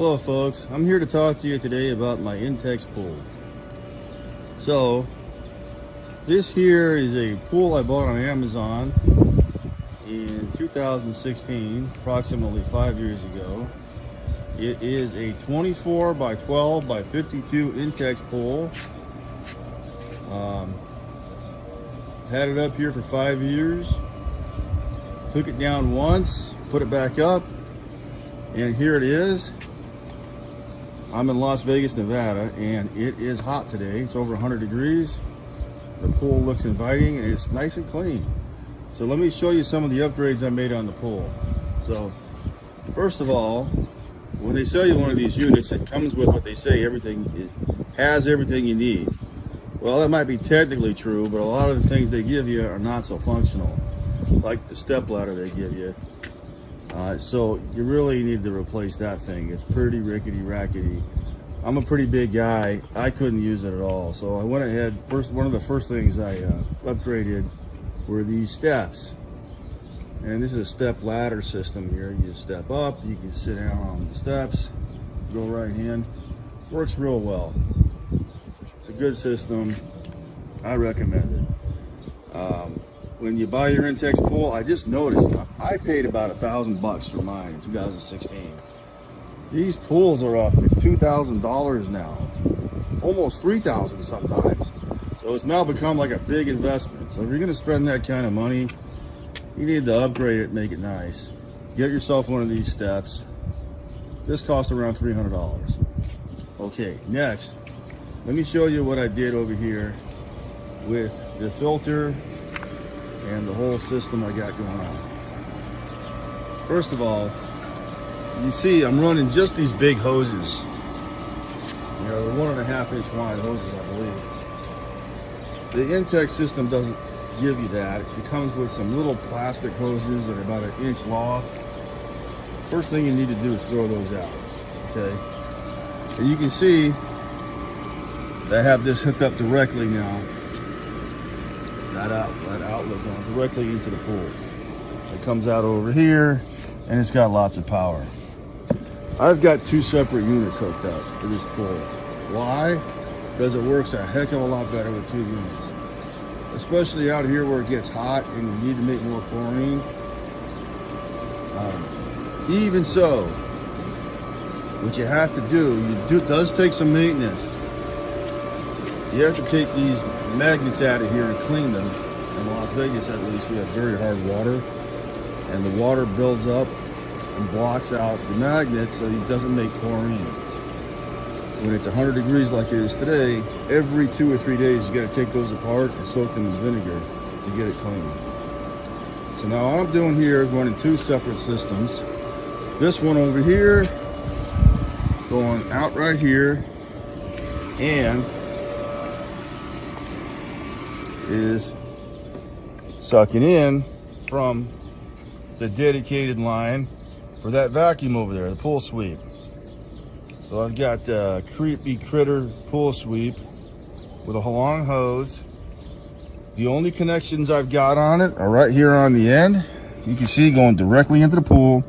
Hello folks, I'm here to talk to you today about my Intex pool. So this here is a pool I bought on Amazon in 2016, approximately 5 years ago. It is a 24 by 12 by 52 Intex pool. Had it up here for 5 years, took it down once, put it back up, and here it is. I'm in Las Vegas, Nevada, and it is hot today. It's over 100 degrees. The pool looks inviting and it's nice and clean. So let me show you some of the upgrades I made on the pool. So first of all, when they sell you one of these units, it comes with what they say has everything you need. Well, that might be technically true, but a lot of the things they give you are not so functional, like the step ladder they give you. So you really need to replace that thing. It's pretty rickety rackety. I'm a pretty big guy. I couldn't use it at all. So I went ahead, one of the first things I upgraded were these steps. And this is a step ladder system here. You just step up, you can sit down on the steps, go right in. Works real well. It's a good system. I recommend it. When you buy your Intex pool, I just noticed I paid about $1,000 for mine in 2016. These pools are up to $2,000 now, almost $3,000 sometimes. So it's now become like a big investment. So if you're going to spend that kind of money, you need to upgrade it, make it nice. Get yourself one of these steps. This costs around $300. Okay, next, let me show you what I did over here with the filter and the whole system I got going on. First of all, you see I'm running just these big hoses. You know, the 1.5 inch wide hoses, I believe. The Intex system doesn't give you that. It comes with some little plastic hoses that are about 1 inch long. First thing you need to do is throw those out, okay? And you can see that I have this hooked up directly now. That outlet going directly into the pool. It comes out over here and it's got lots of power. I've got 2 separate units hooked up for this pool. Why? Because it works a heck of a lot better with 2 units. Especially out here where it gets hot and you need to make more chlorine. Even so, what you have to do, it does take some maintenance. You have to take these magnets out of here and clean them. In Las Vegas, at least, we have very hard water, and the water builds up and blocks out the magnets so it doesn't make chlorine. When it's 100 degrees like it is today, every 2 or 3 days you got to take those apart and soak them in vinegar to get it clean. So now all I'm doing here is running 2 separate systems. This one over here going out right here, and is sucking in from the dedicated line for that vacuum over there, the pool sweep. So I've got a creepy critter pool sweep with a long hose. The only connections I've got on it are right here on the end. You can see going directly into the pool.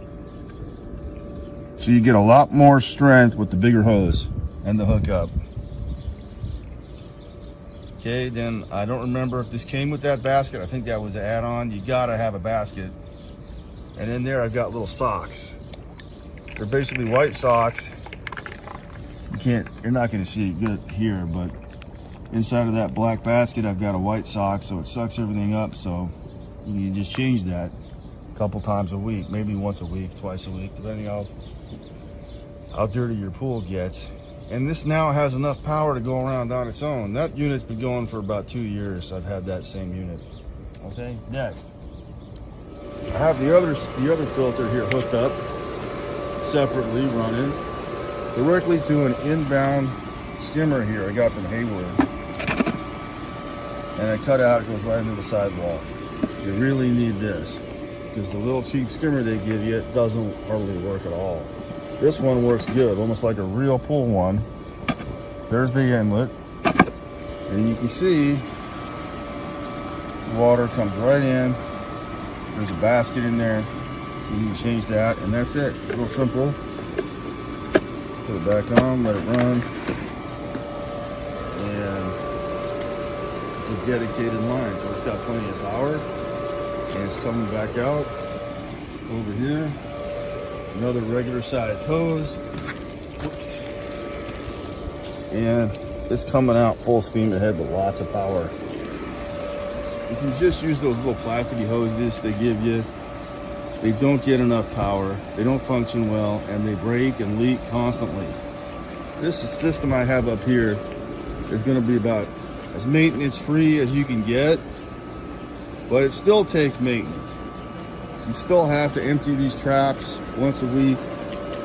So you get a lot more strength with the bigger hose and the hookup. Okay, then I don't remember if this came with that basket. I think that was an add-on. You gotta have a basket. And in there I've got little socks. They're basically white socks. You're not gonna see it good here, but inside of that black basket I've got a white sock, so it sucks everything up. So you can just change that a couple times a week, maybe once a week, twice a week, depending on how dirty your pool gets. And this now has enough power to go around on its own. That unit's been going for about 2 years. I've had that same unit. Okay, next. I have the other filter here hooked up, separately running, directly to an inbound skimmer here I got from Hayward. And I cut out, it goes right into the sidewall. You really need this, because the little cheap skimmer they give you, it doesn't hardly work at all. This one works good, almost like a real pool one. There's the inlet. And you can see water comes right in. There's a basket in there. You can change that, and that's it. Real simple. Put it back on, let it run. And it's a dedicated line, so it's got plenty of power. And it's coming back out over here. Another regular sized hose. Whoops. And it's coming out full steam ahead with lots of power. If you just use those little plasticky hoses they give you, they don't get enough power, they don't function well, and they break and leak constantly. This system I have up here is going to be about as maintenance free as you can get, but it still takes maintenance. You still have to empty these traps once a week.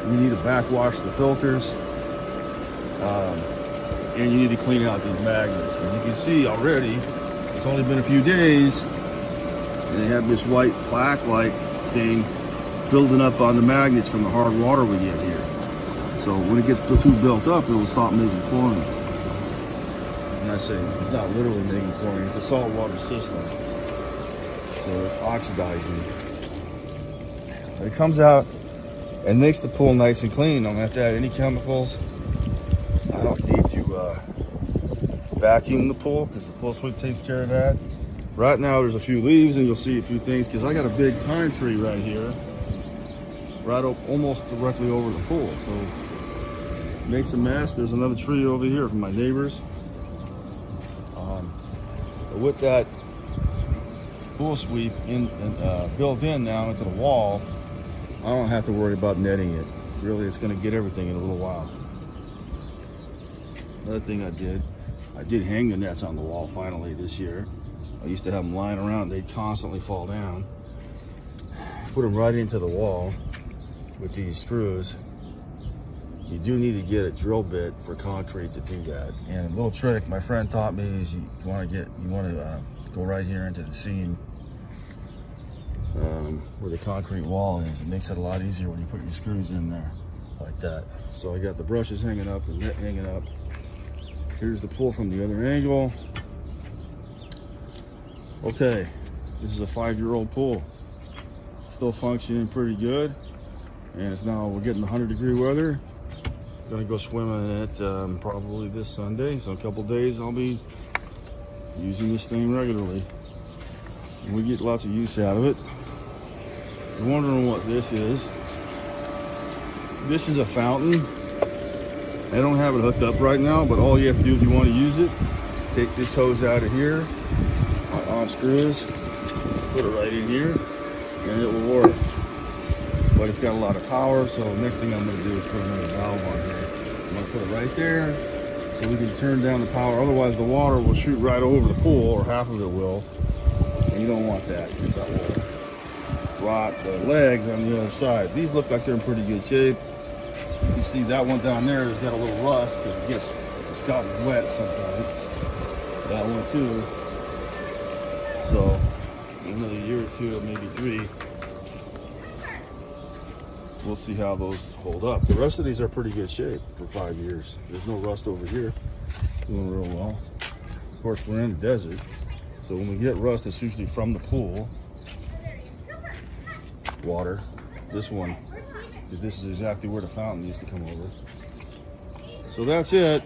You need to backwash the filters, and you need to clean out these magnets. And you can see already, it's only been a few days, and they have this white plaque-like thing building up on the magnets from the hard water we get here. So when it gets too built up, it will stop making chlorine. I'm not saying it's not literally making chlorine, it's a salt water system. So it's oxidizing. It comes out and makes the pool nice and clean. I don't have to add any chemicals. I don't need to vacuum the pool because the pool sweep takes care of that. Right now there's a few leaves and you'll see a few things because I got a big pine tree right here, right almost directly over the pool. So it makes a mess. There's another tree over here from my neighbors. But with that pool sweep built in now into the wall, I don't have to worry about netting it. Really, it's going to get everything in a little while. Another thing I did hang the nets on the wall finally this year. I used to have them lying around, they'd constantly fall down. Put them right into the wall with these screws. You do need to get a drill bit for concrete to do that. And a little trick my friend taught me is you want to go right here into the seam where the concrete wall is. It makes it a lot easier when you put your screws in there like that. So I got the brushes hanging up, the net hanging up. Here's the pool from the other angle. Okay, this is a 5-year-old pool. Still functioning pretty good. And it's now, we're getting 100-degree weather. Gonna go swimming in it probably this Sunday. So in a couple days I'll be using this thing regularly. And we get lots of use out of it. You're wondering what this is. This is a fountain. I don't have it hooked up right now, but all you have to do if you want to use it, take this hose out of here, on screws, put it right in here, and it will work. But it's got a lot of power, so the next thing I'm going to do is put another valve on here. I'm going to put it right there, so we can turn down the power. Otherwise the water will shoot right over the pool, or half of it will, and you don't want that, because that will rot the legs on the other side. These look like they're in pretty good shape. You can see that one down there has got a little rust because it's gotten wet at some point. That one too. So another year or two, maybe 3, we'll see how those hold up. The rest of these are pretty good shape for 5 years. There's no rust over here. Doing real well. Of course, we're in the desert, so when we get rust, it's usually from the pool water. This one, because this is exactly where the fountain used to come over. So that's it.